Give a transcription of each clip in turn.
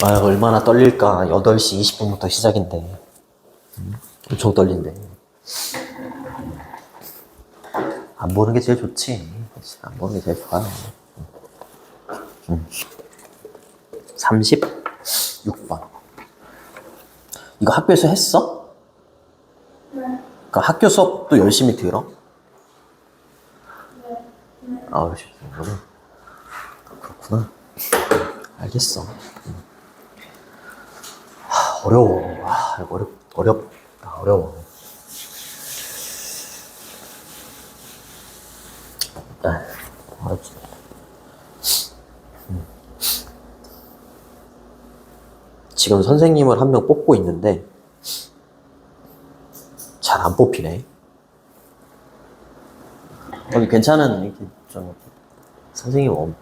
아, 얼마나 떨릴까. 8시 20분부터 시작인데. 엄청 떨린데. 안 보는 게 제일 좋지. 안 보는 게 제일 좋아요. 36번. 이거 학교에서 했어? 네. 그러니까 학교 수업도 열심히 들어? 아, 열심히 들어. 그렇구나. 알겠어. 어려워. 이거 어려워. 어렵지. 지금 선생님을 한 명 뽑고 있는데 잘 안 뽑히네. 괜찮은 이렇게 좀 선생님 없니?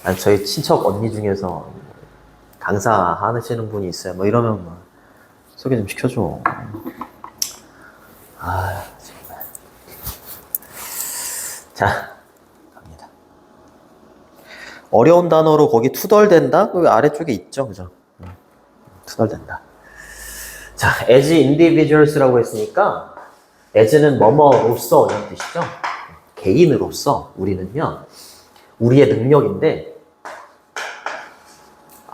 아니, 저희 친척 언니 중에서 강사 하시는 분이 있어요. 뭐 이러면 뭐 소개 좀 시켜줘. 아, 정말. 자, 갑니다. 어려운 단어로 거기 투덜댄다? 그 아래쪽에 있죠, 그죠? 투덜댄다. 자, as individuals라고 했으니까 as는 뭐뭐로서 이런 뜻이죠. 개인으로서 우리는요, 우리의 능력인데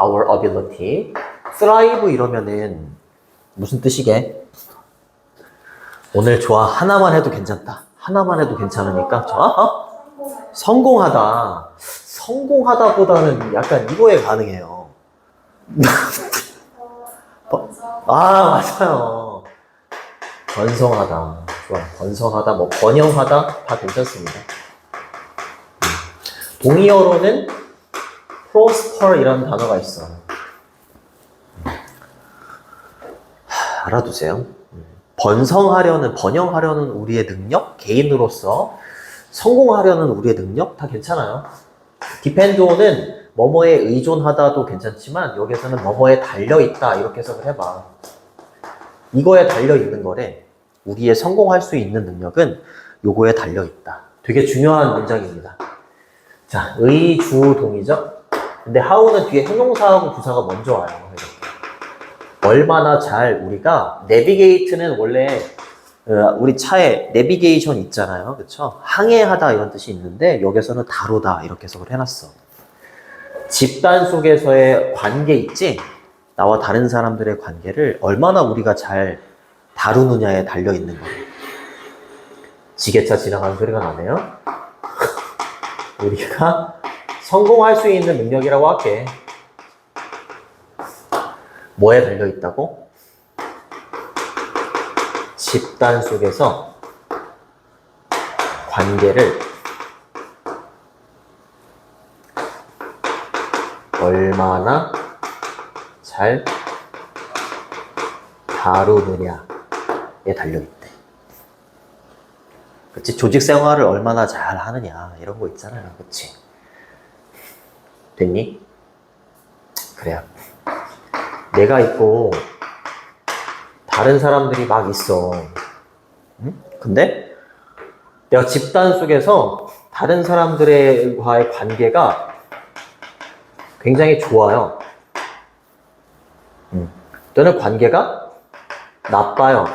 our ability, thrive 이러면은 무슨 뜻이게? 오늘 좋아. 하나만 해도 괜찮다. 하나만 해도 괜찮으니까 성공하다. 성공하다보다는 약간 이거에 가능해요. 맞아요. 번성하다. 좋아. 번성하다, 뭐 번영하다 다 괜찮습니다. 동의어로는 prosper 이라는 단어가 있어. 알아두세요. 번영하려는 우리의 능력, 개인으로서 성공하려는 우리의 능력 다 괜찮아요. depend on은 뭐뭐에 의존하다도 괜찮지만 여기서는 뭐뭐에 달려있다 이렇게 해석을 해봐. 이거에 달려있는 거래. 우리의 성공할 수 있는 능력은 요거에 달려있다. 되게 중요한 문장입니다. 자, 의주동이죠? 근데 how는 뒤에 형용사하고 부사가 먼저 와요. 이렇게. 얼마나 잘 우리가 navigate는 원래 우리 차에 내비게이션 있잖아요. 그쵸? 항해하다 이런 뜻이 있는데 여기서는 다루다 이렇게 해석을 해놨어. 집단 속에서의 관계 있지? 나와 다른 사람들의 관계를 얼마나 우리가 잘 다루느냐에 달려있는 거예요. 지게차 지나가는 소리가 나네요. 우리가 성공할 수 있는 능력이라고 할게. 뭐에 달려있다고? 집단 속에서 관계를 얼마나 잘 다루느냐에 달려있대. 그치? 조직 생활을 얼마나 잘 하느냐 이런 거 있잖아요. 그치? 됐니? 그래요. 내가 있고 다른 사람들이 막 있어. 응? 근데 내가 집단 속에서 다른 사람들과의 관계가 굉장히 좋아요. 또는 관계가 나빠요.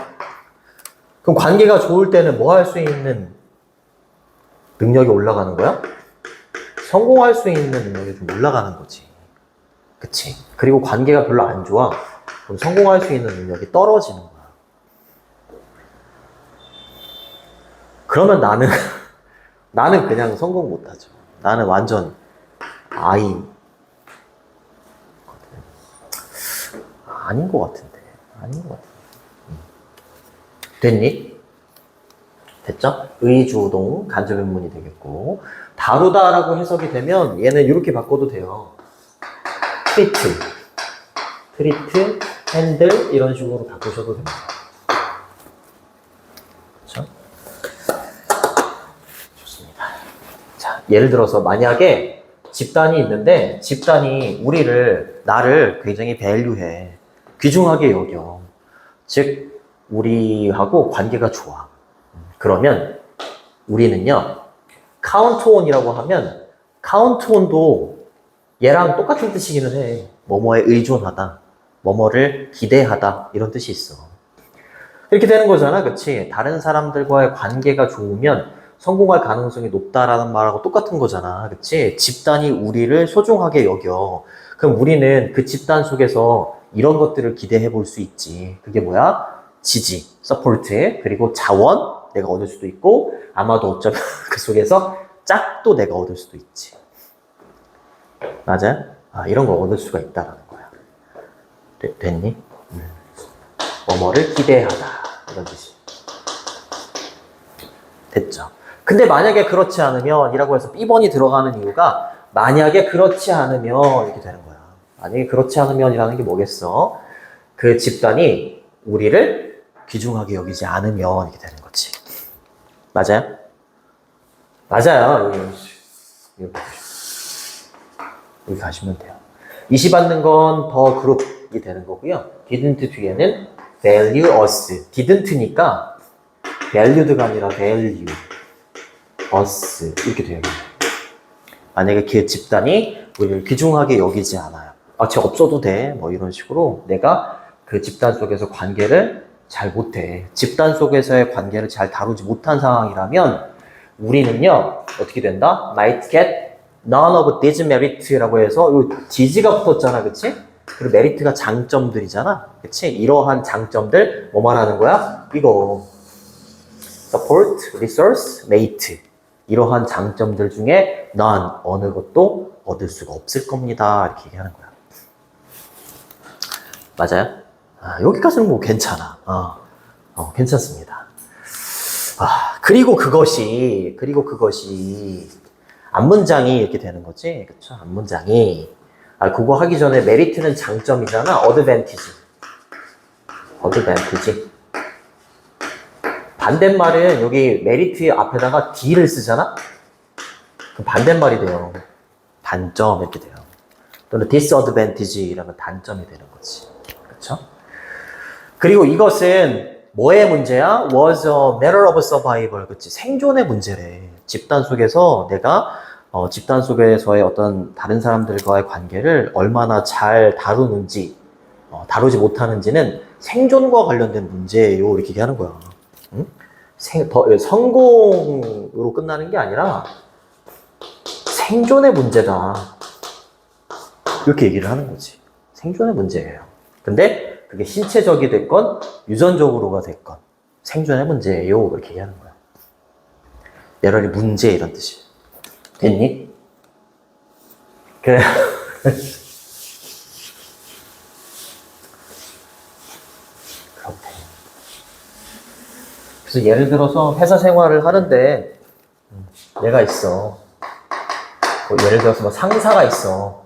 그럼 관계가 좋을 때는 뭐 할 수 있는 능력이 올라가는 거야? 성공할 수 있는 능력이 좀 올라가는 거지. 그치? 그리고 관계가 별로 안 좋아. 그럼 성공할 수 있는 능력이 떨어지는 거야. 그러면 나는 그냥 성공 못 하죠. 나는 완전 아이. 아닌 것 같은데. 됐니? 됐죠? 의주동 간접변문이 되겠고, 다루다라고 해석이 되면 얘는 이렇게 바꿔도 돼요. 트리트, 핸들 이런 식으로 바꾸셔도 됩니다. 그렇죠? 좋습니다. 자, 예를 들어서 만약에 집단이 있는데 집단이 나를 굉장히 밸류해. 귀중하게 여겨. 즉 우리하고 관계가 좋아. 그러면 우리는요 카운트 온이라고 하면 카운트 온도 얘랑 똑같은 뜻이기는 해. 뭐뭐에 의존하다, 뭐뭐를 기대하다 이런 뜻이 있어. 이렇게 되는 거잖아, 그치? 다른 사람들과의 관계가 좋으면 성공할 가능성이 높다라는 말하고 똑같은 거잖아, 그치? 집단이 우리를 소중하게 여겨. 그럼 우리는 그 집단 속에서 이런 것들을 기대해 볼 수 있지. 그게 뭐야? 지지, 서포트, 그리고 자원, 내가 얻을 수도 있고, 아마도 어쩌면 그 속에서 짝도 내가 얻을 수도 있지. 맞아? 이런 걸 얻을 수가 있다는 거야. 됐니? 뭐뭐를 기대하다. 이런 뜻이. 됐죠. 근데 만약에 그렇지 않으면, 이라고 해서 B번이 들어가는 이유가, 만약에 그렇지 않으면, 이렇게 되는 거야. 만약에 그렇지 않으면이라는 게 뭐겠어? 그 집단이 우리를 귀중하게 여기지 않으면, 이렇게 되는 거지. 맞아요? 맞아요. 여기 가시면 돼요. 이시받는 건 더 그룹이 되는 거고요. didn't 뒤에는 value us. didn't니까 valued가 아니라 value us 이렇게 돼요. 만약에 그 집단이 우리를 귀중하게 여기지 않아요. 쟤 없어도 돼. 뭐 이런 식으로 내가 그 집단 속에서 관계를 잘 못해. 집단 속에서의 관계를 잘 다루지 못한 상황이라면 우리는요, 어떻게 된다? might get none of these merit라고 해서 요 지지가 붙었잖아, 그치? 그리고 메리트가 장점들이잖아, 그치? 이러한 장점들 뭐 말하는 거야? 이거 support, resource, mate 이러한 장점들 중에 none, 어느 것도 얻을 수가 없을 겁니다. 이렇게 얘기하는 거야. 맞아요? 여기까지는 뭐 괜찮아. 괜찮습니다. 그리고 그것이 앞문장이 이렇게 되는 거지. 그쵸? 앞문장이. 그거 하기 전에 메리트는 장점이잖아. 어드밴티지. 반대말은 여기 메리트 앞에다가 D를 쓰잖아? 그럼 반대말이 돼요. 단점 이렇게 돼요. 또는 disadvantage 이라면 단점이 되는 거지. 그쵸? 그리고 이것은 뭐의 문제야? was a matter of survival. 그치? 생존의 문제래. 집단 속에서 내가 집단 속에서의 어떤 다른 사람들과의 관계를 얼마나 잘 다루는지, 다루지 못하는지는 생존과 관련된 문제예요. 이렇게 얘기하는 거야. 응? 성공으로 끝나는 게 아니라 생존의 문제다. 이렇게 얘기를 하는 거지. 생존의 문제예요. 근데 그게 신체적이 됐건 유전적으로가 됐건 생존의 문제예요. 이렇게 얘기하는 거야. 여러분이 문제 이런 뜻이. 됐니? 그래. 그렇대. 그래서 예를 들어서 회사 생활을 하는데 얘가 있어. 예를 들어서 뭐 상사가 있어.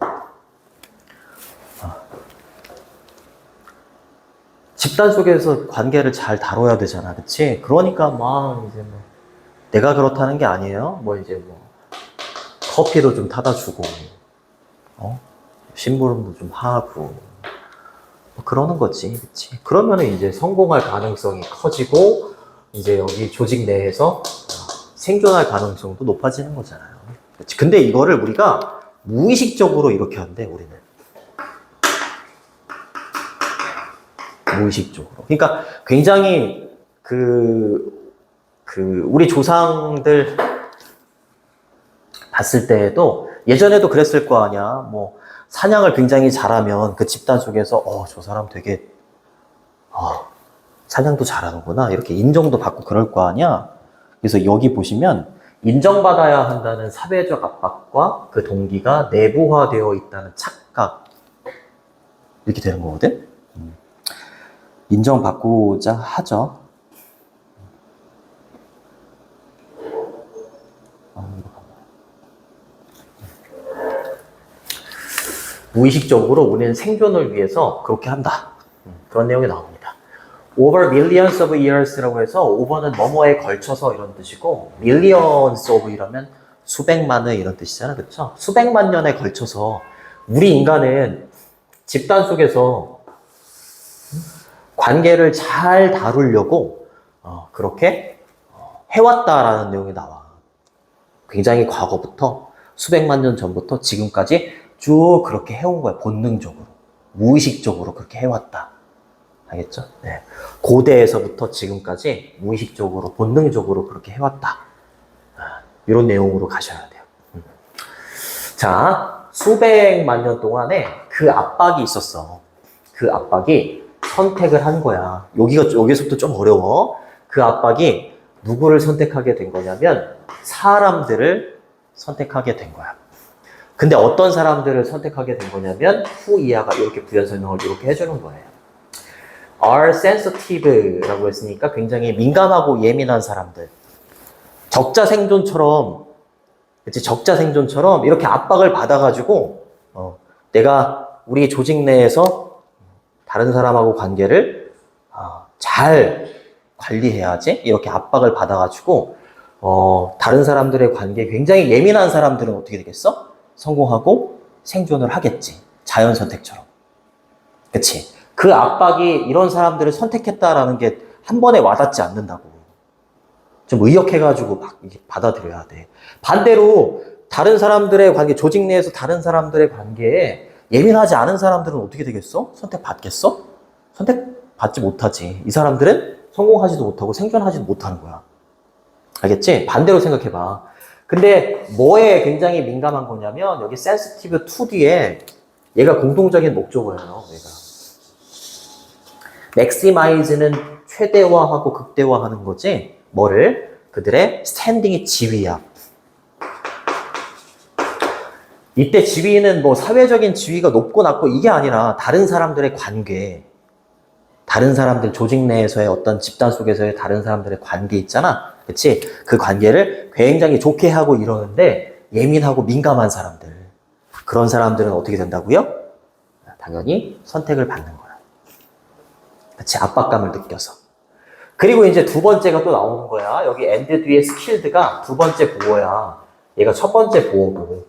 집단 속에서 관계를 잘 다뤄야 되잖아, 그치? 그러니까 막 이제 뭐 내가 그렇다는 게 아니에요. 뭐 이제 뭐 커피도 좀 타다 주고, 심부름도 좀 하고, 뭐 그러는 거지, 그치? 그러면은 이제 성공할 가능성이 커지고 이제 여기 조직 내에서 생존할 가능성도 높아지는 거잖아요. 그치? 근데 이거를 우리가 무의식적으로 이렇게 한대, 우리는. 무의식적으로. 그러니까 굉장히 우리 조상들 봤을 때에도 예전에도 그랬을 거 아니야. 뭐 사냥을 굉장히 잘하면 그 집단 속에서 저 사람 되게 사냥도 잘하는구나 이렇게 인정도 받고 그럴 거 아니야. 그래서 여기 보시면 인정받아야 한다는 사회적 압박과 그 동기가 내부화되어 있다는 착각 이렇게 되는 거거든. 인정받고자 하죠. 무의식적으로 우리는 생존을 위해서 그렇게 한다. 그런 내용이 나옵니다. Over millions of years라고 해서 over는 뭐뭐에 걸쳐서 이런 뜻이고 millions of 이러면 수백만의 이런 뜻이잖아. 그렇죠? 수백만 년에 걸쳐서 우리 인간은 집단 속에서 관계를 잘 다루려고 그렇게 해왔다라는 내용이 나와. 굉장히 과거부터 수백만 년 전부터 지금까지 쭉 그렇게 해온 거야. 본능적으로. 무의식적으로 그렇게 해왔다. 알겠죠? 네. 고대에서부터 지금까지 무의식적으로, 본능적으로 그렇게 해왔다. 이런 내용으로 가셔야 돼요. 자, 수백만 년 동안에 그 압박이 있었어. 그 압박이 선택을 한 거야. 여기서부터 좀 어려워. 그 압박이 누구를 선택하게 된 거냐면 사람들을 선택하게 된 거야. 근데 어떤 사람들을 선택하게 된 거냐면 후이하가 이렇게 부연 설명을 이렇게 해주는 거예요. are sensitive라고 했으니까 굉장히 민감하고 예민한 사람들. 적자 생존처럼, 그치? 적자 생존처럼 이렇게 압박을 받아가지고 내가 우리 조직 내에서 다른 사람하고 관계를 잘 관리해야지. 이렇게 압박을 받아가지고 다른 사람들의 관계에 굉장히 예민한 사람들은 어떻게 되겠어? 성공하고 생존을 하겠지. 자연 선택처럼. 그치? 그 압박이 이런 사람들을 선택했다라는 게 한 번에 와닿지 않는다고. 좀 의역해가지고 막 받아들여야 돼. 반대로 다른 사람들의 관계, 조직 내에서 다른 사람들의 관계에 예민하지 않은 사람들은 어떻게 되겠어? 선택받겠어? 선택받지 못하지. 이 사람들은 성공하지도 못하고 생존하지도 못하는 거야. 알겠지? 반대로 생각해봐. 근데 뭐에 굉장히 민감한 거냐면 여기 sensitive to 뒤에 얘가 공통적인 목적어예요. 얘가. maximize는 최대화하고 극대화하는 거지. 뭐를? 그들의 스탠딩의 지위야. 이때 지위는 뭐 사회적인 지위가 높고 낮고 이게 아니라 다른 사람들의 관계, 다른 사람들 조직 내에서의 어떤 집단 속에서의 다른 사람들의 관계 있잖아. 그치? 그 관계를 굉장히 좋게 하고 이러는데 예민하고 민감한 사람들. 그런 사람들은 어떻게 된다고요? 당연히 선택을 받는 거야. 그치? 압박감을 느껴서. 그리고 이제 두 번째가 또 나오는 거야. 여기 and 뒤에 skilled가 두 번째 보어야. 얘가 첫 번째 보어고.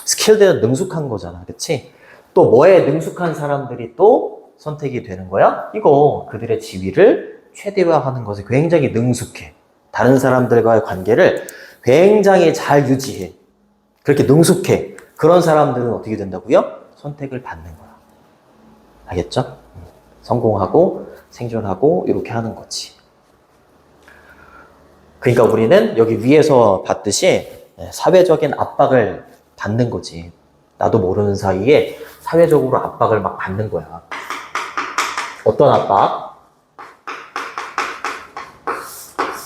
skilled는 능숙한 거잖아. 그치? 또 뭐에 능숙한 사람들이 또 선택이 되는 거야? 이거 그들의 지위를 최대화하는 것에 굉장히 능숙해. 다른 사람들과의 관계를 굉장히 잘 유지해. 그렇게 능숙해. 그런 사람들은 어떻게 된다고요? 선택을 받는 거야. 알겠죠? 성공하고 생존하고 이렇게 하는 거지. 그러니까 우리는 여기 위에서 봤듯이 사회적인 압박을 받는 거지. 나도 모르는 사이에 사회적으로 압박을 막 받는 거야. 어떤 압박?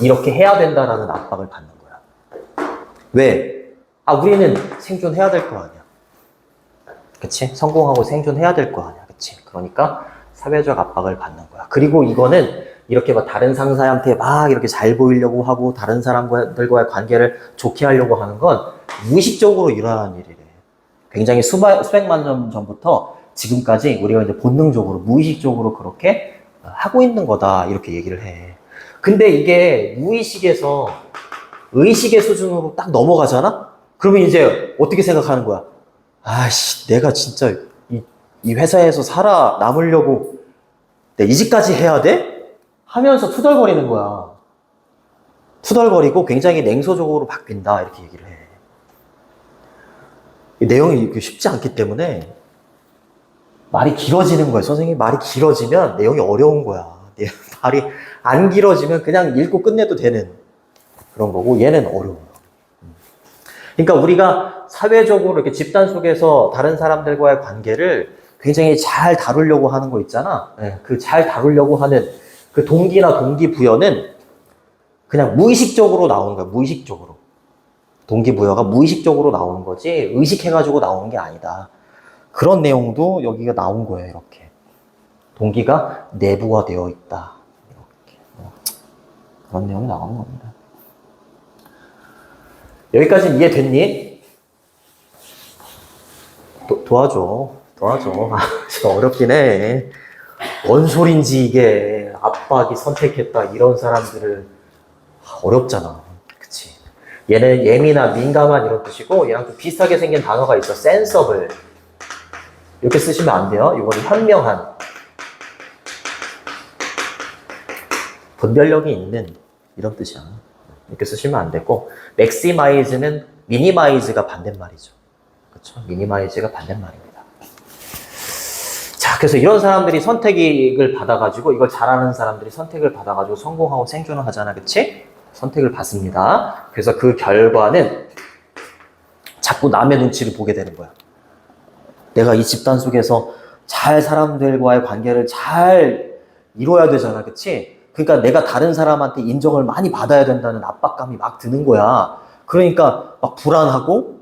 이렇게 해야 된다라는 압박을 받는 거야. 왜? 우리는 생존해야 될 거 아니야. 그치? 성공하고 생존해야 될 거 아니야. 그치? 그러니까 사회적 압박을 받는 거야. 그리고 이거는 이렇게 막 다른 상사한테 막 이렇게 잘 보이려고 하고 다른 사람들과의 관계를 좋게 하려고 하는 건 무의식적으로 일어나는 일이래. 굉장히 수백만 년 전부터 지금까지 우리가 이제 본능적으로, 무의식적으로 그렇게 하고 있는 거다. 이렇게 얘기를 해. 근데 이게 무의식에서 의식의 수준으로 딱 넘어가잖아? 그러면 이제 어떻게 생각하는 거야? 아씨, 내가 진짜 이 회사에서 살아남으려고 내 이직까지 해야 돼? 하면서 투덜거리는 거야. 투덜거리고 굉장히 냉소적으로 바뀐다. 이렇게 얘기를 해. 이 내용이 쉽지 않기 때문에 말이 길어지는 거예요. 선생님이 말이 길어지면 내용이 어려운 거야. 말이 안 길어지면 그냥 읽고 끝내도 되는 그런 거고 얘는 어려워요. 그러니까 우리가 사회적으로 이렇게 집단 속에서 다른 사람들과의 관계를 굉장히 잘 다루려고 하는 거 있잖아. 그 잘 다루려고 하는 그 동기나 동기부여는 그냥 무의식적으로 나오는 거야. 무의식적으로. 동기부여가 무의식적으로 나오는 거지 의식해가지고 나오는 게 아니다. 그런 내용도 여기가 나온 거예요. 이렇게. 동기가 내부화되어 있다. 이렇게. 그런 내용이 나오는 겁니다. 여기까지는 이해됐니? 도와줘. 진짜 어렵긴 해. 뭔 소린지 이게 압박이 선택했다 이런 사람들을 어렵잖아. 그치? 얘는 예민한, 민감한 이런 뜻이고 얘랑 좀 비슷하게 생긴 단어가 있어. sensible. 이렇게 쓰시면 안 돼요. 이거는 현명한. 분별력이 있는 이런 뜻이야. 이렇게 쓰시면 안 되고 maximize는 minimize가 반대말이죠. 그렇죠? 미니마이즈가 반대말입니다. 자, 그래서 이런 사람들이 선택을 받아가지고 이걸 잘하는 사람들이 선택을 받아가지고 성공하고 생존을 하잖아, 그치? 선택을 받습니다. 그래서 그 결과는 자꾸 남의 눈치를 보게 되는 거야. 내가 이 집단 속에서 잘 사람들과의 관계를 잘 이뤄야 되잖아, 그치? 그러니까 내가 다른 사람한테 인정을 많이 받아야 된다는 압박감이 막 드는 거야. 그러니까 막 불안하고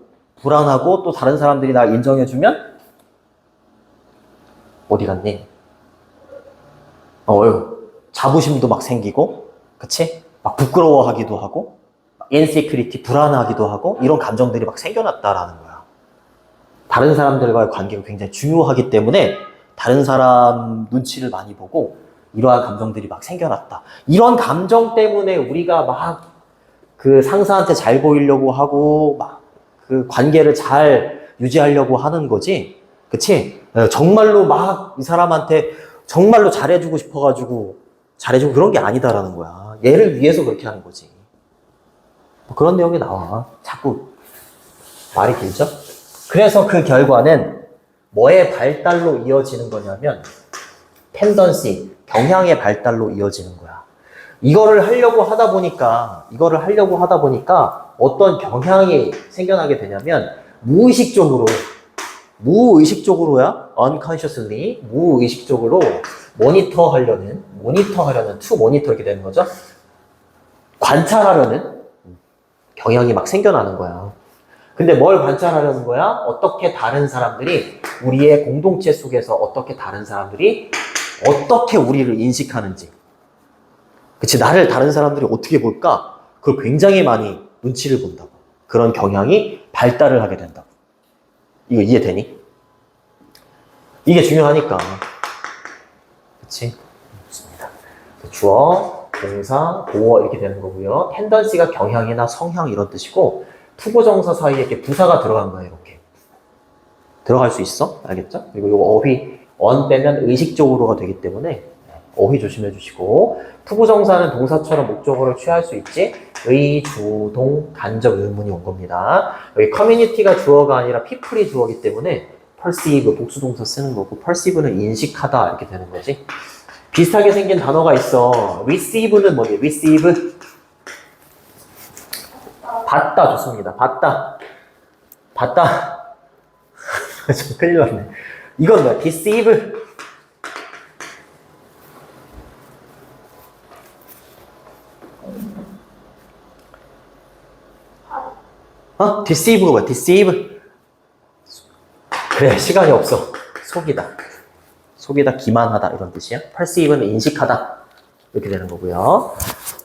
또 다른 사람들이 날 인정해주면 어디 갔니? 자부심도 막 생기고, 그치? 막 부끄러워하기도 하고, 인시큐리티, 불안하기도 하고, 이런 감정들이 막 생겨났다라는 거야. 다른 사람들과의 관계가 굉장히 중요하기 때문에 다른 사람 눈치를 많이 보고 이러한 감정들이 막 생겨났다. 이런 감정 때문에 우리가 막 그 상사한테 잘 보이려고 하고 막 그 관계를 잘 유지하려고 하는 거지. 그치? 정말로 막 이 사람한테 정말로 잘해주고 싶어가지고 잘해주고 그런 게 아니다라는 거야. 얘를 위해서 그렇게 하는 거지. 그런 내용이 나와. 자꾸 말이 길죠? 그래서 그 결과는 뭐의 발달로 이어지는 거냐면 텐던시, 경향의 발달로 이어지는 거야. 이거를 하려고 하다 보니까 어떤 경향이 생겨나게 되냐면 무의식적으로야, unconsciously, 무의식적으로 모니터하려는 to monitor 이렇게 되는 거죠. 관찰하려는 경향이 막 생겨나는 거야. 근데 뭘 관찰하려는 거야? 어떻게 다른 사람들이 우리의 공동체 속에서 어떻게 다른 사람들이 어떻게 우리를 인식하는지. 그치, 나를 다른 사람들이 어떻게 볼까? 그걸 굉장히 많이 눈치를 본다고. 그런 경향이 발달을 하게 된다고. 이거 이해되니? 이게 중요하니까. 그치? 좋습니다. 주어, 동사, 보어 이렇게 되는 거고요. 텐던시가 경향이나 성향 이런 뜻이고 투부정사 사이에 이렇게 부사가 들어간 거예요. 이렇게. 들어갈 수 있어? 알겠죠? 그리고 이 어휘, on 빼면 의식적으로가 되기 때문에 어휘 조심해 주시고 투부정사는 동사처럼 목적어를 취할 수 있지 의, 주, 동, 간접 의문이 온 겁니다. 여기 커뮤니티가 주어가 아니라 people이 주어이기 때문에 perceive, 복수동사 쓰는 거고 perceive는 인식하다 이렇게 되는 거지. 비슷하게 생긴 단어가 있어. receive는 뭐지? receive 받다 좋습니다. 받다 좀 큰일 났네. 이건 뭐야? deceive deceive가 뭐야? deceive 그래, 시간이 없어. 속이다, 기만하다 이런 뜻이야. perceive는 인식하다 이렇게 되는 거고요.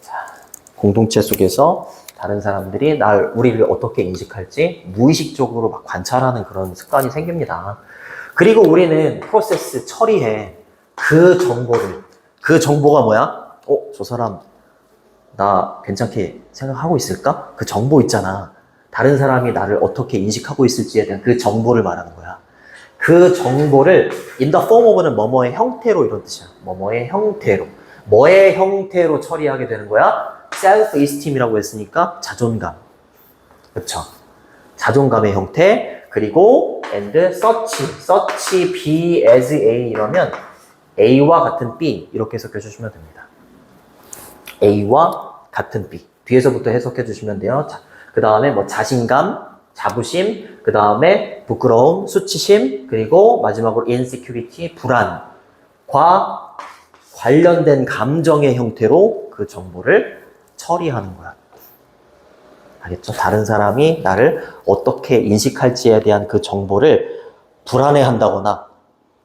자, 공동체 속에서 다른 사람들이 우리를 어떻게 인식할지 무의식적으로 막 관찰하는 그런 습관이 생깁니다. 그리고 우리는 프로세스 처리해. 그 정보가 뭐야? 저 사람 나 괜찮게 생각하고 있을까? 그 정보 있잖아. 다른 사람이 나를 어떻게 인식하고 있을지에 대한 그 정보를 말하는 거야. 그 정보를 in the form of는 뭐뭐의 형태로 이런 뜻이야. 뭐뭐의 형태로 처리하게 되는 거야? self-esteem이라고 했으니까 자존감. 그쵸? 자존감의 형태. 그리고 and such B as A 이러면 A와 같은 B 이렇게 해석해 주시면 됩니다. A와 같은 B. 뒤에서부터 해석해 주시면 돼요. 그 다음에 뭐 자신감, 자부심, 그 다음에 부끄러움, 수치심, 그리고 마지막으로 insecurity, 불안과 관련된 감정의 형태로 그 정보를 처리하는 거야. 알겠죠? 다른 사람이 나를 어떻게 인식할지에 대한 그 정보를 불안해한다거나,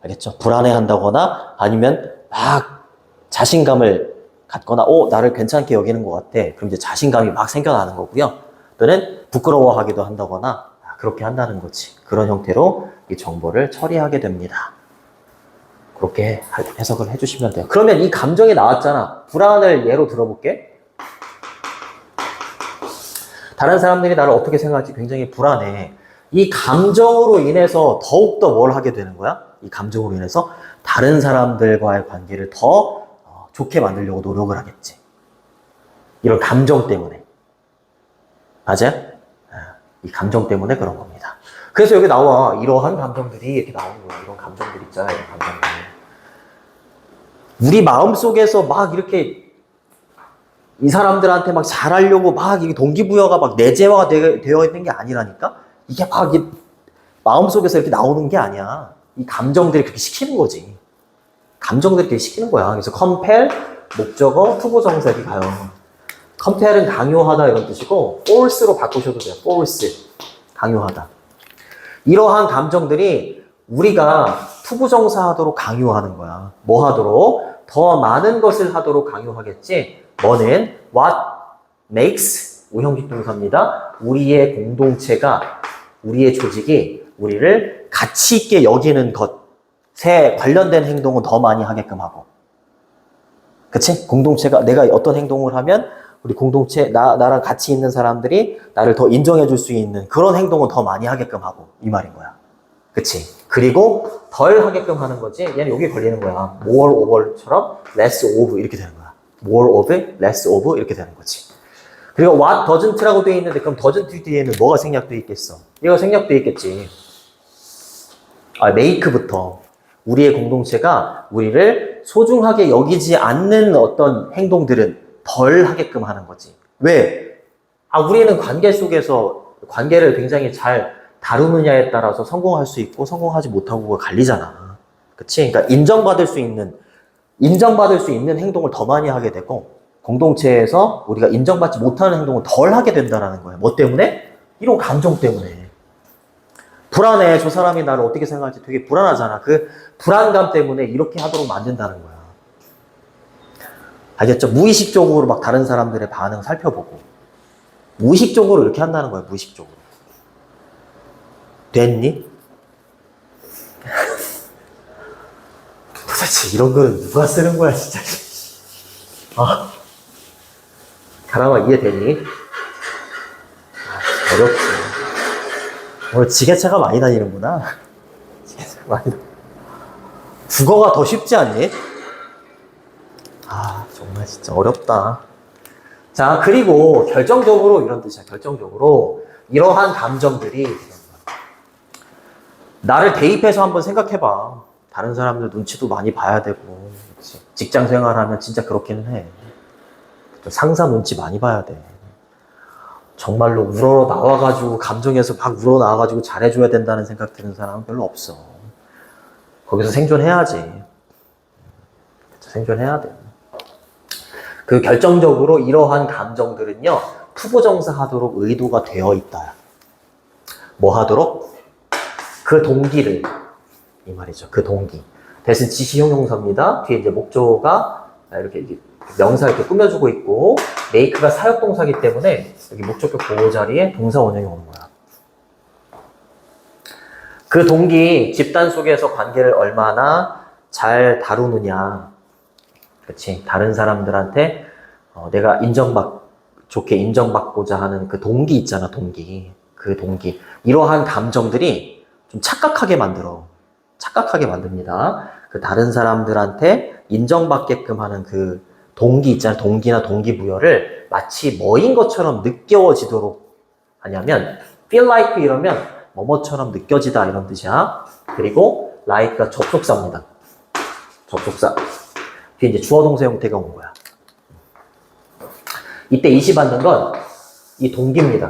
알겠죠? 불안해한다거나 아니면 막 자신감을 갖거나, 나를 괜찮게 여기는 것 같아. 그럼 이제 자신감이 막 생겨나는 거고요. 또는 부끄러워하기도 한다거나, 그렇게 한다는 거지. 그런 형태로 이 정보를 처리하게 됩니다. 그렇게 해석을 해주시면 돼요. 그러면 이 감정이 나왔잖아. 불안을 예로 들어볼게. 다른 사람들이 나를 어떻게 생각할지 굉장히 불안해. 이 감정으로 인해서 더욱더 뭘 하게 되는 거야? 이 감정으로 인해서 다른 사람들과의 관계를 더 좋게 만들려고 노력을 하겠지. 이런 감정 때문에. 맞아요? 이 감정 때문에 그런 겁니다. 그래서 여기 나와. 이러한 감정들이 이렇게 나오는 거야. 이런 감정들 있잖아요. 이런 감정들. 우리 마음속에서 막 이렇게 이 사람들한테 막 잘하려고 막 이게 동기부여가 막 내재화가 되어 있는 게 아니라니까? 이게 막 이게 마음속에서 이렇게 나오는 게 아니야. 이 감정들이 그렇게 시키는 거지. 감정들이 그렇게 시키는 거야. 그래서 compel, 목적어, 투부정사 이렇게 가요. compare은 강요하다 이런 뜻이고 force로 바꾸셔도 돼요. force, 강요하다. 이러한 감정들이 우리가 투부정사 하도록 강요하는 거야. 뭐 하도록? 더 많은 것을 하도록 강요하겠지. 뭐는 what makes 우형식 동사입니다. 우리의 공동체가 우리의 조직이 우리를 가치 있게 여기는 것에 관련된 행동은 더 많이 하게끔 하고. 그치? 공동체가 내가 어떤 행동을 하면 우리 공동체 나랑 같이 있는 사람들이 나를 더 인정해 줄 수 있는 그런 행동은 더 많이 하게끔 하고 이 말인 거야. 그치? 그리고 덜 하게끔 하는 거지. 얘는 여기 걸리는 거야. more over처럼 less of 이렇게 되는 거야. more of, less of 이렇게 되는 거지. 그리고 what doesn't라고 되어 있는데 그럼 doesn't 뒤에는 뭐가 생략되어 있겠어? 얘가 생략되어 있겠지. make부터 우리의 공동체가 우리를 소중하게 여기지 않는 어떤 행동들은 덜 하게끔 하는 거지. 왜? 우리는 관계 속에서 관계를 굉장히 잘 다루느냐에 따라서 성공할 수 있고 성공하지 못하고가 갈리잖아. 그치? 그러니까 인정받을 수 있는 행동을 더 많이 하게 되고 공동체에서 우리가 인정받지 못하는 행동을 덜 하게 된다는 거야. 뭐 때문에? 이런 감정 때문에. 불안해. 저 사람이 나를 어떻게 생각할지 되게 불안하잖아. 그 불안감 때문에 이렇게 하도록 만든다는 거야. 알겠죠? 무의식적으로 막 다른 사람들의 반응 살펴보고 무의식적으로 이렇게 한다는 거야. 무의식적으로. 됐니? 도대체 이런 거는 누가 쓰는 거야 진짜. 가람아 이해되니? 어렵지. 오늘 지게차가 많이 다니는구나. 지게차가 많이 다니. 국어가 더 쉽지 않니? 정말 진짜 어렵다. 자, 그리고 결정적으로 이런 뜻이야. 결정적으로 이러한 감정들이 나를 대입해서 한번 생각해봐. 다른 사람들 눈치도 많이 봐야 되고 그치? 직장 생활하면 진짜 그렇기는 해. 상사 눈치 많이 봐야 돼. 정말로 우러러 나와가지고 감정에서 막 우러러 나와가지고 잘해줘야 된다는 생각 드는 사람은 별로 없어. 거기서 생존해야지. 생존해야 돼. 그 결정적으로 이러한 감정들은요 투부정사 하도록 의도가 되어 있다. 뭐 하도록? 그 동기를 이 말이죠. 그 동기. 대신 지시형용사입니다. 뒤에 이제 목조가 이렇게 명사 이렇게 꾸며주고 있고 make가 사역동사이기 때문에 여기 목적격 보호 자리에 동사 원형이 오는 거야. 그 동기, 집단 속에서 관계를 얼마나 잘 다루느냐. 그치? 다른 사람들한테 내가 좋게 인정받고자 하는 그 동기 있잖아, 동기. 그 동기. 이러한 감정들이 좀 착각하게 만듭니다. 그 다른 사람들한테 인정받게끔 하는 그 동기 있잖아, 동기나 동기부여를 마치 뭐인 것처럼 느껴지도록 하냐면 feel like 이러면 뭐뭐처럼 느껴지다 이런 뜻이야. 그리고 like가 접속사입니다. 접속사. 뒤에 이제 주어 동사 형태가 온 거야. 이때 이시 받는 건 이 동기입니다.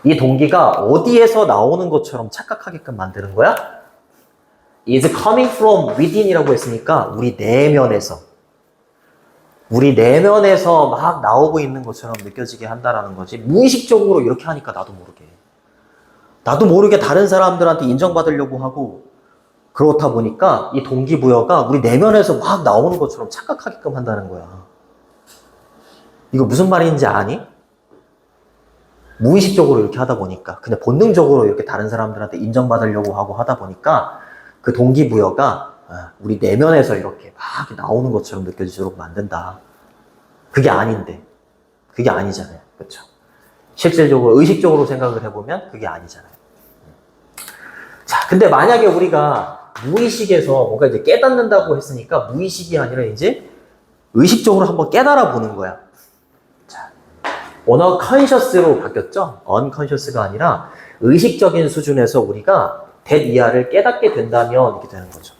이 동기가 어디에서 나오는 것처럼 착각하게끔 만드는 거야? is coming from within이라고 했으니까 우리 내면에서 막 나오고 있는 것처럼 느껴지게 한다라는 거지. 무의식적으로 이렇게 하니까 나도 모르게 다른 사람들한테 인정받으려고 하고 그렇다 보니까 이 동기부여가 우리 내면에서 막 나오는 것처럼 착각하게끔 한다는 거야. 이거 무슨 말인지 아니? 무의식적으로 이렇게 하다 보니까 그냥 본능적으로 이렇게 다른 사람들한테 인정받으려고 하고 하다 보니까 그 동기부여가 우리 내면에서 이렇게 막 나오는 것처럼 느껴지도록 만든다. 그게 아닌데. 그게 아니잖아요. 그렇죠? 실질적으로 의식적으로 생각을 해보면 그게 아니잖아요. 자, 근데 만약에 우리가 무의식에서 뭔가 이제 깨닫는다고 했으니까 무의식이 아니라 이제 의식적으로 한번 깨달아 보는 거야. 자, 언어 컨셔스로 바뀌었죠? 언컨셔스가 아니라 의식적인 수준에서 우리가 that 이하를 깨닫게 된다면 이렇게 되는 거죠.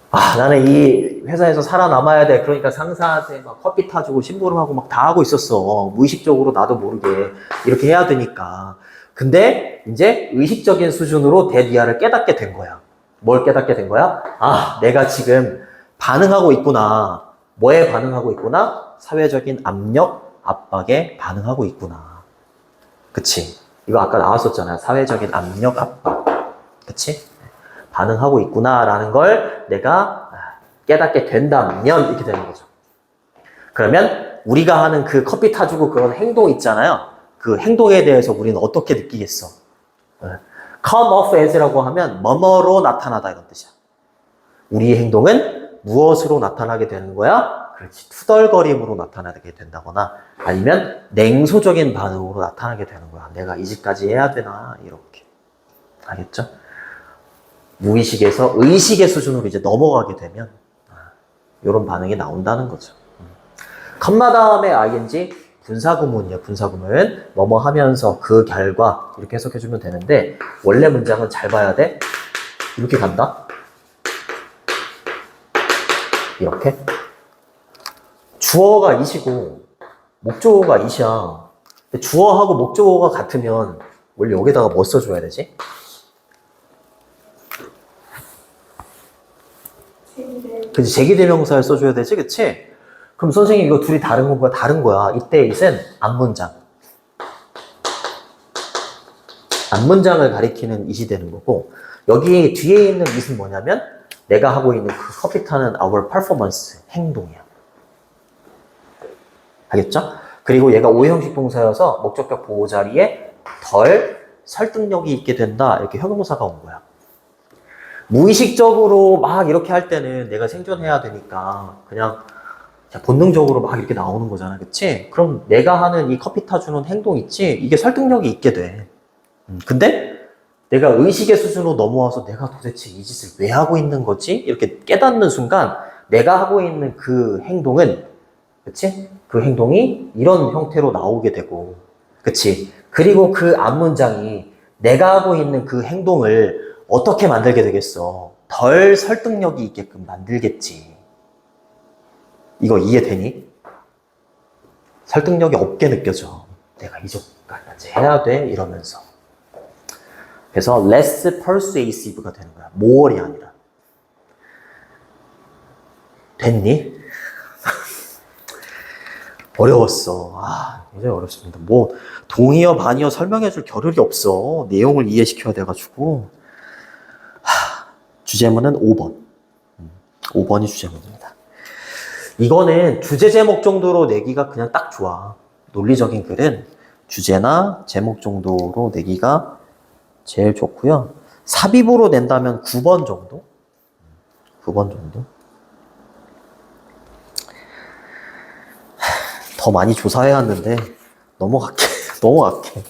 아, 나는 이 회사에서 살아남아야 돼. 그러니까 상사한테 막 커피 타주고 심부름하고 막 다 하고 있었어. 무의식적으로 나도 모르게 이렇게 해야 되니까. 근데 이제 의식적인 수준으로 that 이하를 깨닫게 된 거야. 뭘 깨닫게 된 거야? 아, 내가 지금 반응하고 있구나. 뭐에 반응하고 있구나? 사회적인 압력, 압박에 반응하고 있구나. 그치? 이거 아까 나왔었잖아요. 사회적인 압력, 압박. 그치? 반응하고 있구나라는 걸 내가 깨닫게 된다면 이렇게 되는 거죠. 그러면 우리가 하는 그 커피 타주고 그런 행동 있잖아요. 그 행동에 대해서 우리는 어떻게 느끼겠어? come off as라고 하면 뭐뭐로 나타나다 이런 뜻이야. 우리의 행동은 무엇으로 나타나게 되는 거야? 그렇지. 투덜거림으로 나타나게 된다거나 아니면 냉소적인 반응으로 나타나게 되는 거야. 내가 이 집까지 해야 되나? 이렇게. 알겠죠? 무의식에서 의식의 수준으로 이제 넘어가게 되면 이런 반응이 나온다는 거죠. 컴마 다음에 ing 분사구문이에요. 분사구문 뭐뭐 하면서 그 결과 이렇게 해석해주면 되는데 원래 문장은 잘 봐야 돼. 이렇게 간다. 이렇게 주어가 이시고 목적어가 이시야. 주어하고 목적어가 같으면 원래 여기다가 뭐 써줘야 되지? 그치, 제기대명사를 써줘야 되지, 그치? 그럼 선생님 이거 둘이 다른 건가? 다른 거야. 이때 it은 앞문장. 앞문장을 가리키는 it이 되는 거고 여기 뒤에 있는 it은 뭐냐면 내가 하고 있는 그 커피 타는 our performance, 행동이야. 알겠죠? 그리고 얘가 오형식 동사여서 목적격 보호 자리에 덜 설득력이 있게 된다. 이렇게 형용사가 온 거야. 무의식적으로 막 이렇게 할 때는 내가 생존해야 되니까 그냥 본능적으로 막 이렇게 나오는 거잖아. 그치? 그럼 내가 하는 이 커피 타주는 행동 있지? 이게 설득력이 있게 돼. 근데 내가 의식의 수준으로 넘어와서 내가 도대체 이 짓을 왜 하고 있는 거지? 이렇게 깨닫는 순간 내가 하고 있는 그 행동은 그치? 그 행동이 이런 형태로 나오게 되고 그치? 그리고 그 앞문장이 내가 하고 있는 그 행동을 어떻게 만들게 되겠어? 덜 설득력이 있게끔 만들겠지. 이거 이해되니? 설득력이 없게 느껴져. 내가 이 정도까지 해야 돼? 이러면서. 그래서 less persuasive가 되는 거야. more이 아니라. 됐니? 어려웠어. 아, 굉장히 어렵습니다. 뭐 동의어 반의어 설명해줄 겨를이 없어. 내용을 이해시켜야 돼가지고. 주제문은 5번. 5번이 주제문입니다. 이거는 주제 제목 정도로 내기가 그냥 딱 좋아. 논리적인 글은 주제나 제목 정도로 내기가 제일 좋고요. 삽입으로 낸다면 9번 정도? 9번 정도? 더 많이 조사해야 하는데 넘어갈게. 넘어갈게.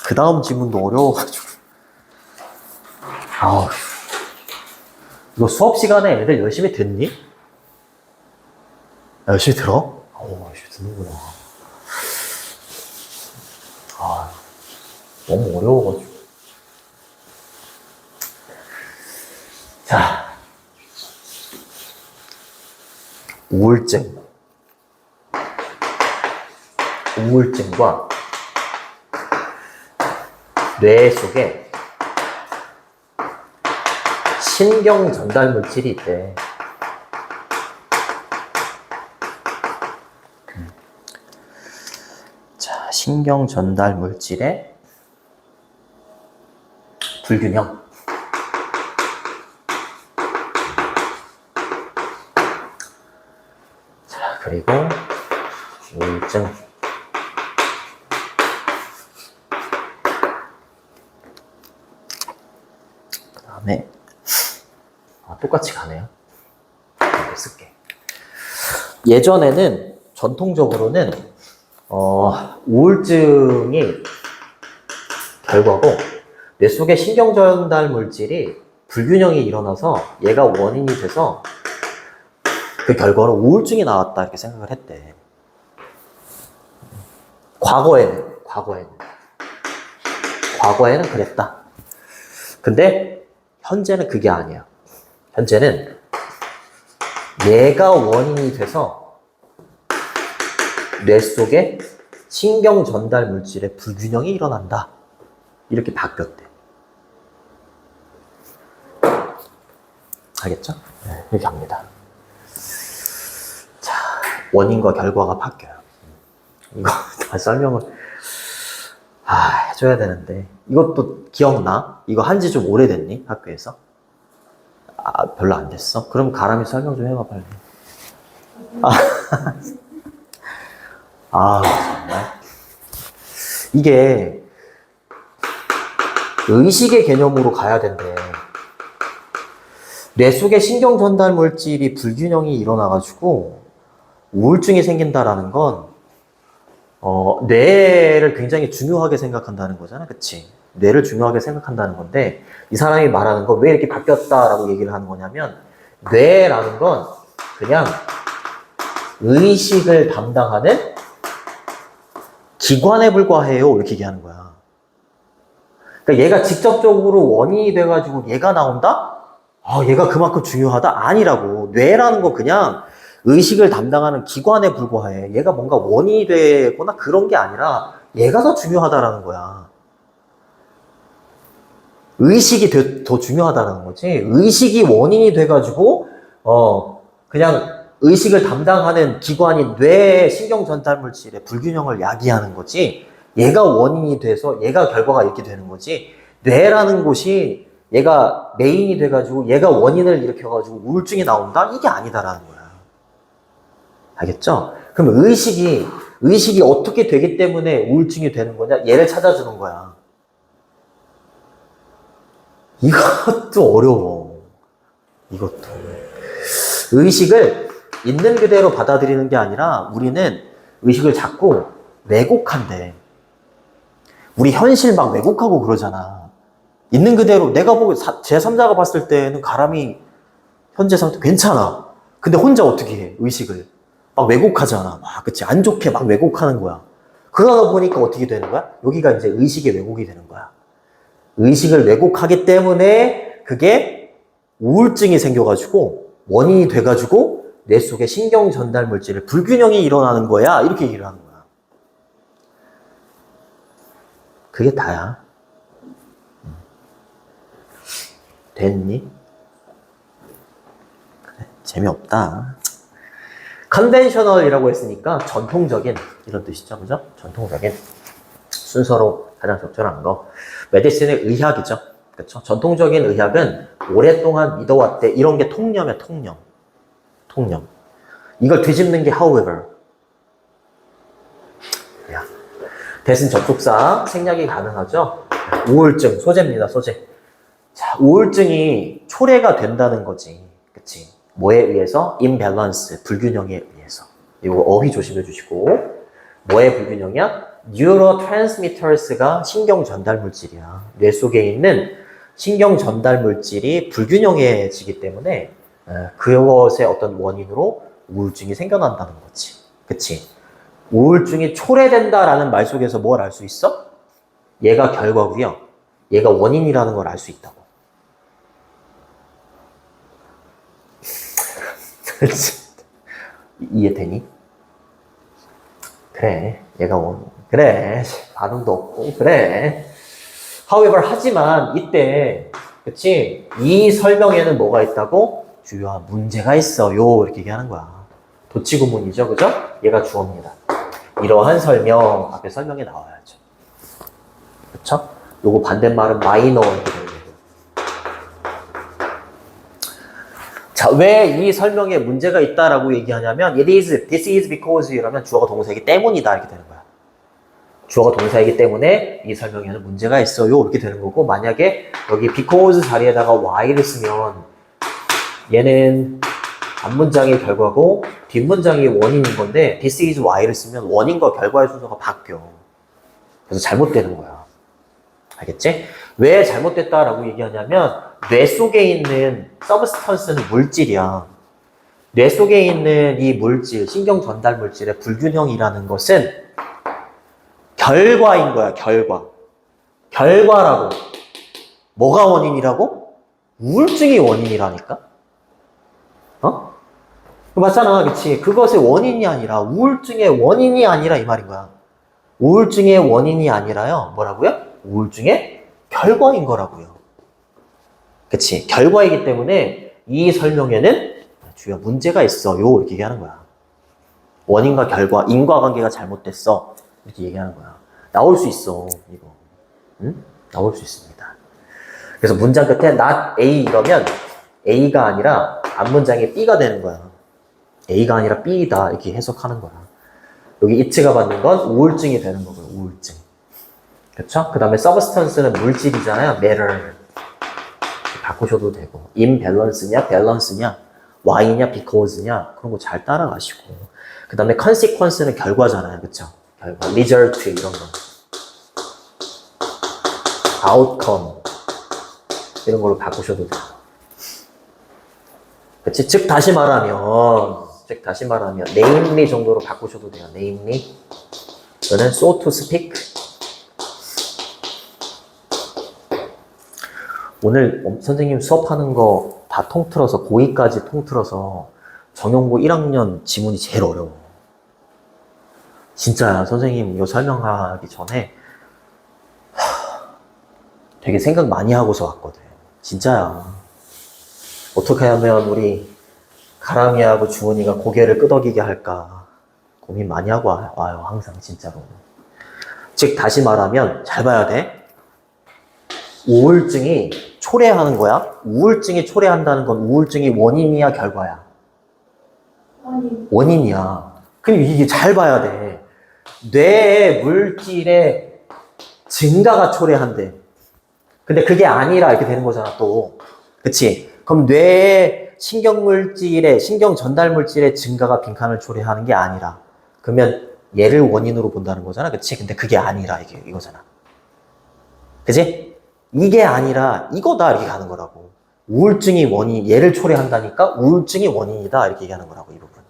그 다음 지문도 어려워가지고. 아우. 이거 수업 시간에 애들 열심히 듣니? 열심히 들어? 열심히 듣는구나. 아, 너무 어려워가지고. 자, 우울증. 우울증과 뇌 속에 신경 전달 물질이 있대. 자, 신경 전달 물질의 불균형. 자, 그리고 우울증. 그 다음에 똑같이 가네요. 이렇게 쓸게. 예전에는 전통적으로는 우울증이 결과고 뇌 속의 신경 전달 물질이 불균형이 일어나서 얘가 원인이 돼서 그 결과로 우울증이 나왔다 이렇게 생각을 했대. 과거에는 그랬다. 근데 현재는 그게 아니야. 현재는 얘가 원인이 돼서 뇌 속에 신경 전달 물질의 불균형이 일어난다. 이렇게 바뀌었대. 알겠죠? 네, 이렇게 합니다. 자, 원인과 결과가 바뀌어요. 이거 다 설명을 해줘야 되는데 이것도 기억나? 이거 한지 좀 오래됐니? 학교에서? 별로 안 됐어? 그럼 가람이 설명 좀 해봐 빨리. 정말 이게 의식의 개념으로 가야 된대. 뇌 속에 신경 전달 물질이 불균형이 일어나가지고 우울증이 생긴다라는 건 뇌를 굉장히 중요하게 생각한다는 거잖아, 그치? 뇌를 중요하게 생각한다는 건데 이 사람이 말하는 건 왜 이렇게 바뀌었다라고 얘기를 하는 거냐면 뇌라는 건 그냥 의식을 담당하는 기관에 불과해요, 이렇게 얘기하는 거야. 그러니까 얘가 직접적으로 원인이 돼가지고 얘가 나온다? 얘가 그만큼 중요하다? 아니라고. 뇌라는 건 그냥 의식을 담당하는 기관에 불과해. 얘가 뭔가 원인이 되거나 그런 게 아니라 얘가 더 중요하다라는 거야. 의식이 더 중요하다는 거지. 의식이 원인이 돼가지고 그냥 의식을 담당하는 기관인 뇌 신경 전달 물질의 불균형을 야기하는 거지. 얘가 원인이 돼서 얘가 결과가 이렇게 되는 거지. 뇌라는 곳이 얘가 메인이 돼가지고 얘가 원인을 일으켜가지고 우울증이 나온다? 이게 아니다라는 거야. 알겠죠? 그럼 의식이 어떻게 되기 때문에 우울증이 되는 거냐? 얘를 찾아주는 거야. 이것도 어려워. 이것도. 의식을 있는 그대로 받아들이는 게 아니라 우리는 의식을 자꾸 왜곡한대. 우리 현실 막 왜곡하고 그러잖아. 있는 그대로 내가 보고 제3자가 봤을 때는 가람이 현재 상태 괜찮아. 근데 혼자 어떻게 해? 의식을 막 왜곡하잖아. 그치? 안 좋게 막 왜곡하는 거야. 그러다 보니까 어떻게 되는 거야? 여기가 이제 의식의 왜곡이 되는 거야. 의식을 왜곡하기 때문에 그게 우울증이 생겨가지고 원인이 돼가지고 뇌 속에 신경 전달 물질의 불균형이 일어나는 거야. 이렇게 얘기를 하는 거야. 그게 다야. 됐니? 그래, 재미없다. 컨벤셔널이라고 했으니까 전통적인 이런 뜻이죠. 그죠? 전통적인 순서로 가장 적절한 거. 메디신의 의학이죠. 그렇죠? 전통적인 의학은 오랫동안 믿어왔대. 이런 게 통념이야, 통념. 이걸 뒤집는 게 however. 대신 접촉사 생략이 가능하죠. 우울증, 소재입니다, 소재. 자, 우울증이 초래가 된다는 거지. 그치? 뭐에 의해서? imbalance, 불균형에 의해서. 이거 어휘 조심해 주시고. 뭐의 불균형이야? neurotransmitters가 신경 전달 물질이야. 뇌 속에 있는 신경 전달 물질이 불균형해지기 때문에 그것의 어떤 원인으로 우울증이 생겨난다는 거지. 그치? 우울증이 초래된다라는 말 속에서 뭘 알 수 있어? 얘가 결과고요. 얘가 원인이라는 걸 알 수 있다고. 이해되니? 그래, 얘가 그래, 반응도 없고, 그래. however, 하지만 이때, 그치? 이 설명에는 뭐가 있다고? 주요한 문제가 있어요. 이렇게 얘기하는 거야. 도치구문이죠, 그죠? 얘가 주어입니다. 이러한 설명, 앞에 설명에 나와야죠. 그쵸? 요거 반대말은 마이너 이렇게 되는 거고. 자, 왜 이 설명에 문제가 있다라고 얘기하냐면 this is because 이라면 주어가 동사이기 때문이다 이렇게 되는 거야. 주어가 동사이기 때문에 이 설명에는 문제가 있어요 이렇게 되는 거고, 만약에 여기 because 자리에다가 why를 쓰면 얘는 앞문장이 결과고 뒷문장이 원인인 건데 this is why를 쓰면 원인과 결과의 순서가 바뀌어. 그래서 잘못되는 거야. 알겠지? 왜 잘못됐다라고 얘기하냐면 뇌 속에 있는 substance는 물질이야. 뇌 속에 있는 이 물질, 신경 전달 물질의 불균형이라는 것은 결과인 거야, 결과. 결과라고. 뭐가 원인이라고? 우울증이 원인이라니까? 어? 맞잖아, 그치? 그것의 원인이 아니라, 우울증의 원인이 아니라 이 말인 거야. 우울증의 원인이 아니라요, 뭐라고요? 우울증의 결과인 거라고요. 그치? 결과이기 때문에 이 설명에는 주요 문제가 있어요. 이렇게 얘기하는 거야. 원인과 결과, 인과관계가 잘못됐어. 이렇게 얘기하는 거야. 나올 수 있어, 이거. 응? 나올 수 있습니다. 그래서 문장 끝에 not A 이러면 A가 아니라 앞문장에 B가 되는 거야. A가 아니라 B다 이렇게 해석하는 거야. 여기 it가 받는 건 우울증이 되는 거고요. 우울증. 그렇죠? 그 다음에 substance는 물질이잖아요. matter. 바꾸셔도 되고 imbalance냐, balance냐, why냐, because냐 그런 거 잘 따라가시고 그 다음에 consequence는 결과잖아요. 그렇죠? 결과, result 이런 거. outcome 이런 걸로 바꾸셔도 돼요. 그치? 즉 다시 말하면 namely 정도로 바꾸셔도 돼요. namely 저는 so to speak. 오늘 선생님 수업하는 거 다 통틀어서 고2까지 통틀어서 정용고 1학년 지문이 제일 어려워. 진짜야. 선생님 이거 설명하기 전에 되게 생각 많이 하고서 왔거든. 진짜야. 어떻게 하면 우리 가람이하고 주은이가 고개를 끄덕이게 할까 고민 많이 하고 와요. 항상 진짜로. 즉 다시 말하면 잘 봐야 돼. 우울증이 초래하는 거야. 우울증이 초래한다는 건 우울증이 원인이야 결과야? 원인이야. 그럼 이게 잘 봐야 돼. 뇌의 물질의 증가가 초래한대. 근데 그게 아니라 이렇게 되는 거잖아 또. 그치? 그럼 뇌의 신경물질의, 신경 전달물질의 증가가 빈칸을 초래하는 게 아니라 그러면 얘를 원인으로 본다는 거잖아. 그치? 근데 그게 아니라 이거잖아. 그치? 이게 아니라 이거다 이렇게 가는 거라고. 우울증이 원인, 얘를 초래한다니까 우울증이 원인이다 이렇게 얘기하는 거라고 이 부분.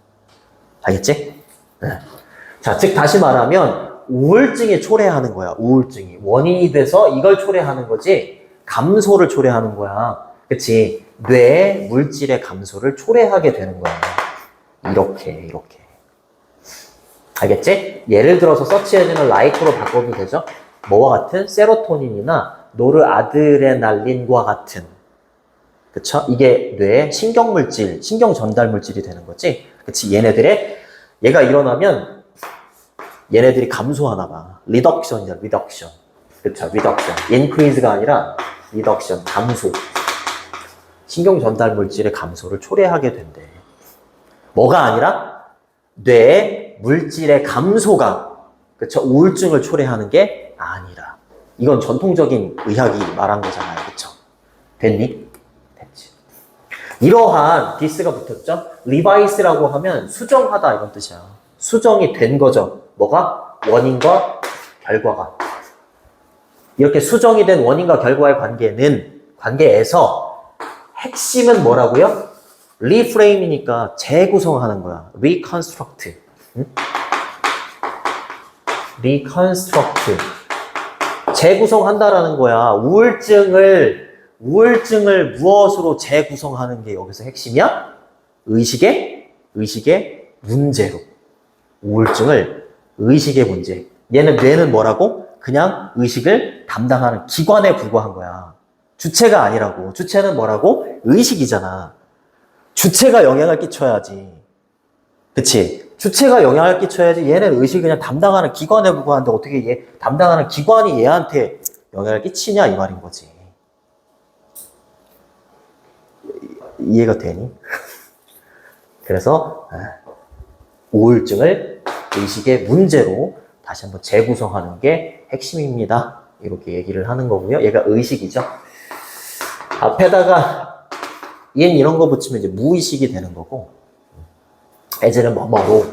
알겠지? 네. 자, 즉 다시 말하면 우울증이 초래하는 거야. 우울증이 원인이 돼서 이걸 초래하는 거지 감소를 초래하는 거야. 그치? 뇌의 물질의 감소를 초래하게 되는 거야. 이렇게 알겠지? 예를 들어서 서치해주는 like로 바꿔도 되죠? 뭐와 같은? 세로토닌이나 노르아드레날린과 같은, 그쵸? 이게 뇌의 신경물질, 신경 전달물질이 되는 거지. 그치? 얘가 일어나면 얘네들이 감소하나 봐. 리덕션이야, 리덕션. 그쵸? 리덕션. 인크리즈가 아니라 리덕션, 감소. 신경 전달물질의 감소를 초래하게 된대. 뭐가 아니라 뇌의 물질의 감소가, 그쵸? 우울증을 초래하는 게 아니라. 이건 전통적인 의학이 말한 거잖아요. 그쵸? 됐니? 됐지. 이러한 디스가 붙었죠? 리바이스라고 하면 수정하다 이런 뜻이야. 수정이 된 거죠. 뭐가? 원인과 결과가. 이렇게 수정이 된 원인과 결과의 관계에서 핵심은 뭐라고요? 리프레임이니까 재구성하는 거야. reconstruct. 응? reconstruct. 재구성한다라는 거야. 우울증을 무엇으로 재구성하는 게 여기서 핵심이야? 의식의 문제로. 우울증을 의식의 문제. 뇌는 뭐라고? 그냥 의식을 담당하는 기관에 불과한 거야. 주체가 아니라고. 주체는 뭐라고? 의식이잖아. 주체가 영향을 끼쳐야지. 그치? 주체가 영향을 끼쳐야지. 얘는 의식을 그냥 담당하는 기관에 불과한데 어떻게 얘 담당하는 기관이 얘한테 영향을 끼치냐 이 말인 거지. 이해가 되니? 그래서 우울증을 의식의 문제로 다시 한번 재구성하는 게 핵심입니다. 이렇게 얘기를 하는 거고요. 얘가 의식이죠. 앞에다가 얘는 이런 거 붙이면 이제 무의식이 되는 거고 애제는 뭐뭐로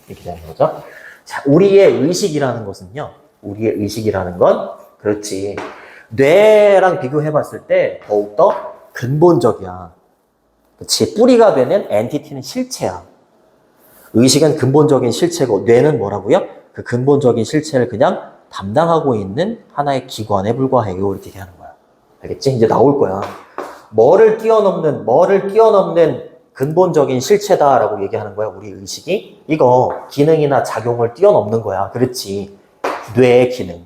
이렇게 되는 거죠. 자, 우리의 의식이라는 것은요. 우리의 의식이라는 건 그렇지. 뇌랑 비교해 봤을 때 더욱더 근본적이야. 그렇지. 뿌리가 되는 엔티티는 실체야. 의식은 근본적인 실체고 뇌는 뭐라고요? 그 근본적인 실체를 그냥 담당하고 있는 하나의 기관에 불과해요. 이렇게 얘기하는 거야. 알겠지? 이제 나올 거야. 뭐를 뛰어넘는 근본적인 실체다라고 얘기하는 거야. 우리 의식이. 이거 기능이나 작용을 뛰어넘는 거야. 그렇지. 뇌의 기능.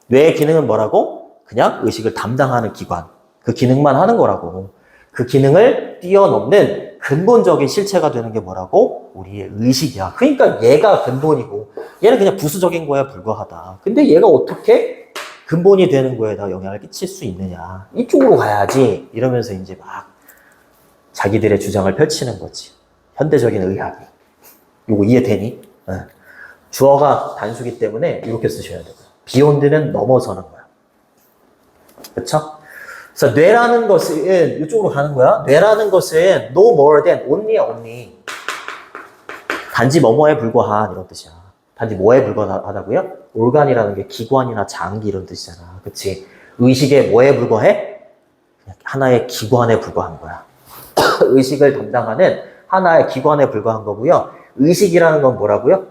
뇌의 기능은 뭐라고? 그냥 의식을 담당하는 기관. 그 기능만 하는 거라고. 그 기능을 뛰어넘는 근본적인 실체가 되는 게 뭐라고? 우리의 의식이야. 그러니까 얘가 근본이고 얘는 그냥 부수적인 거에 불과하다. 근데 얘가 어떻게 근본이 되는 거에다 영향을 끼칠 수 있느냐. 이쪽으로 가야지. 이러면서 이제 막 자기들의 주장을 펼치는 거지. 현대적인 의학이. 이거 이해되니? 네. 주어가 단수기 때문에 이렇게 쓰셔야 돼요. 비욘드는 넘어서는 거야. 그쵸? 그래서 뇌라는 것은 이쪽으로 가는 거야. 뇌라는 것은 no more than only. 단지 뭐뭐에 불과한 이런 뜻이야. 단지 뭐에 불과하다고요? organ이라는 게 기관이나 장기 이런 뜻이잖아. 그치? 의식에 뭐에 불과해? 그냥 하나의 기관에 불과한 거야. 의식을 담당하는 하나의 기관에 불과한 거고요. 의식이라는 건 뭐라고요?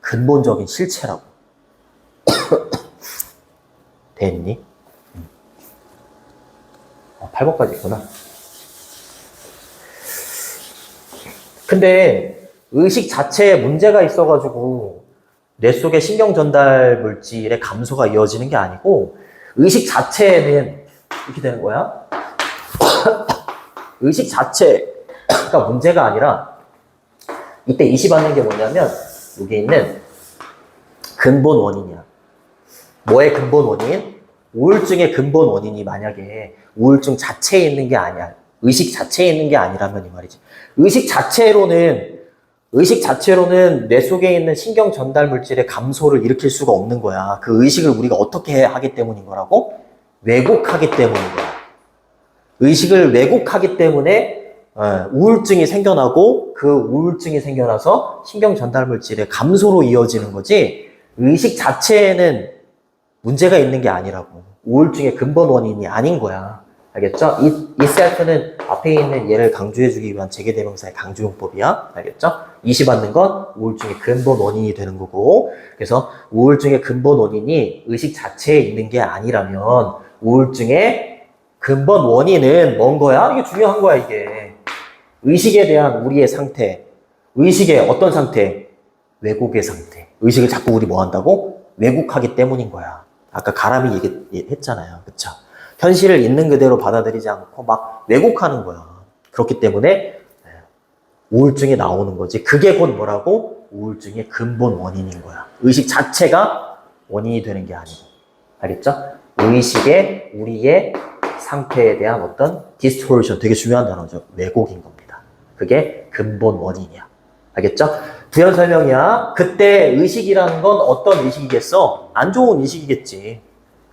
근본적인 실체라고. 됐니? 8번까지 있구나. 근데 의식 자체에 문제가 있어가지고 뇌 속의 신경 전달 물질의 감소가 이어지는 게 아니고 의식 자체에는 이렇게 되는 거야. 의식 자체가 문제가 아니라 이때 이시받는 게 뭐냐면 여기 있는 근본 원인이야. 뭐의 근본 원인? 우울증의 근본 원인이 만약에 우울증 자체에 있는 게 아니야. 의식 자체에 있는 게 아니라면 이 말이지. 의식 자체로는 뇌 속에 있는 신경 전달 물질의 감소를 일으킬 수가 없는 거야. 그 의식을 우리가 어떻게 하기 때문인 거라고? 왜곡하기 때문인 거야. 의식을 왜곡하기 때문에 우울증이 생겨나고 그 우울증이 생겨나서 신경 전달 물질의 감소로 이어지는 거지 의식 자체에는 문제가 있는 게 아니라고. 우울증의 근본 원인이 아닌 거야. 알겠죠? 이 self는 앞에 있는 얘를 강조해주기 위한 재개대명사의 강조용법이야. 알겠죠? 이시받는 건 우울증의 근본 원인이 되는 거고 그래서 우울증의 근본 원인이 의식 자체에 있는 게 아니라면 우울증의 근본 원인은 뭔 거야? 이게 중요한 거야, 이게. 의식에 대한 우리의 상태. 의식의 어떤 상태? 왜곡의 상태. 의식을 자꾸 우리 뭐 한다고? 왜곡하기 때문인 거야. 아까 가람이 얘기했잖아요. 그쵸? 현실을 있는 그대로 받아들이지 않고 막 왜곡하는 거야. 그렇기 때문에 우울증이 나오는 거지. 그게 곧 뭐라고? 우울증의 근본 원인인 거야. 의식 자체가 원인이 되는 게 아니고. 알겠죠? 의식의 우리의 상태에 대한 어떤 distortion, 되게 중요한 단어죠. 왜곡인 겁니다. 그게 근본 원인이야. 알겠죠? 부연 설명이야. 그때 의식이라는 건 어떤 의식이겠어? 안 좋은 의식이겠지.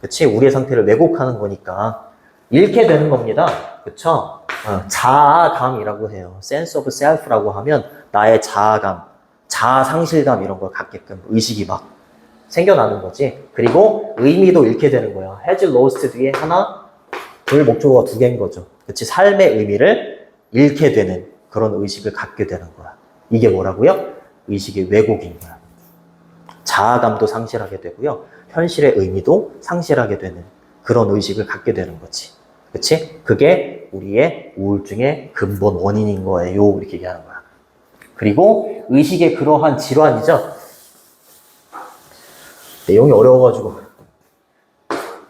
그치? 우리의 상태를 왜곡하는 거니까 잃게 되는 겁니다. 그쵸? 자아감이라고 해요. sense of self라고 하면 나의 자아감, 자아상실감 이런 걸 갖게끔 의식이 막 생겨나는 거지. 그리고 의미도 잃게 되는 거야. has lost 뒤에 하나, 둘 목적어가 두 개인 거죠. 그치? 삶의 의미를 잃게 되는 그런 의식을 갖게 되는 거야. 이게 뭐라고요? 의식의 왜곡인 거야. 자아감도 상실하게 되고요. 현실의 의미도 상실하게 되는 그런 의식을 갖게 되는 거지. 그치? 그게 우리의 우울증의 근본 원인인 거예요. 이렇게 얘기하는 거야. 그리고 의식의 그러한 질환이죠. 내용이 어려워가지고.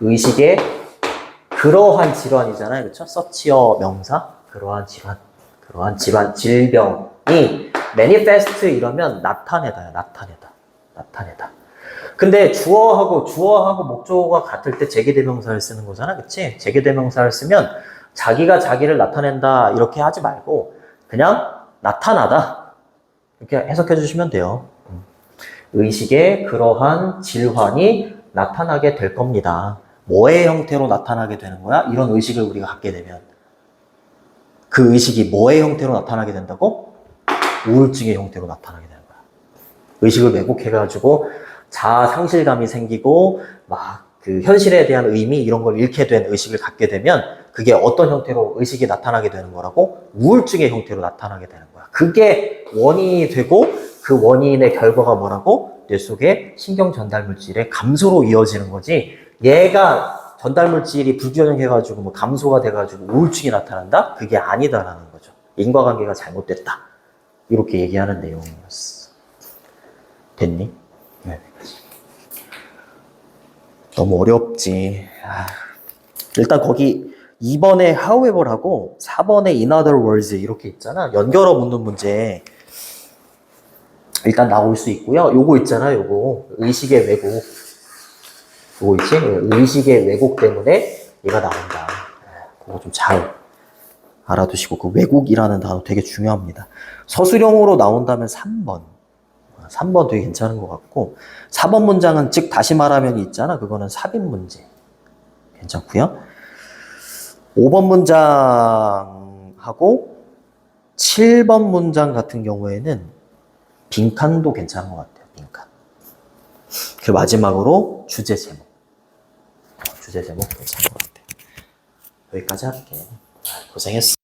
의식의 그러한 질환이잖아요. 그쵸? 서치어 명사. 그러한 질환, 질병이 manifest 이러면 나타내다야. 나타내다. 근데 주어하고 목적어가 같을 때 재개대명사를 쓰는 거잖아. 그치? 재개대명사를 쓰면 자기가 자기를 나타낸다 이렇게 하지 말고 그냥 나타나다 이렇게 해석해 주시면 돼요. 의식의 그러한 질환이 나타나게 될 겁니다. 뭐의 형태로 나타나게 되는 거야? 이런 의식을 우리가 갖게 되면 그 의식이 뭐의 형태로 나타나게 된다고? 우울증의 형태로 나타나게 되는 거야. 의식을 왜곡해가지고 자아 상실감이 생기고 막 그 현실에 대한 의미 이런 걸 잃게 된 의식을 갖게 되면 그게 어떤 형태로 의식이 나타나게 되는 거라고? 우울증의 형태로 나타나게 되는 거야. 그게 원인이 되고 그 원인의 결과가 뭐라고? 뇌 속의 신경 전달 물질의 감소로 이어지는 거지. 얘가 전달 물질이 불균형해가지고 뭐 감소가 돼가지고 우울증이 나타난다? 그게 아니다라는 거죠. 인과관계가 잘못됐다. 이렇게 얘기하는 내용이었어. 됐니? 네. 너무 어렵지. 일단 거기 2번에 however하고 4번에 in other words 이렇게 있잖아. 연결어 묻는 문제. 일단 나올 수 있고요. 요거 있잖아, 요거. 의식의 왜곡. 요거 있지? 의식의 왜곡 때문에 얘가 나온다. 그거 좀 잘 알아두시고, 그 왜곡이라는 단어 되게 중요합니다. 서술형으로 나온다면 3번. 3번 되게 괜찮은 것 같고, 4번 문장은 즉 다시 말하면 있잖아. 그거는 삽입 문제. 괜찮고요. 5번 문장하고 7번 문장 같은 경우에는 빈칸도 괜찮은 것 같아요. 빈칸. 그 마지막으로 주제 제목. 주제 제목 괜찮은 것 같아요. 여기까지 할게. 고생했어.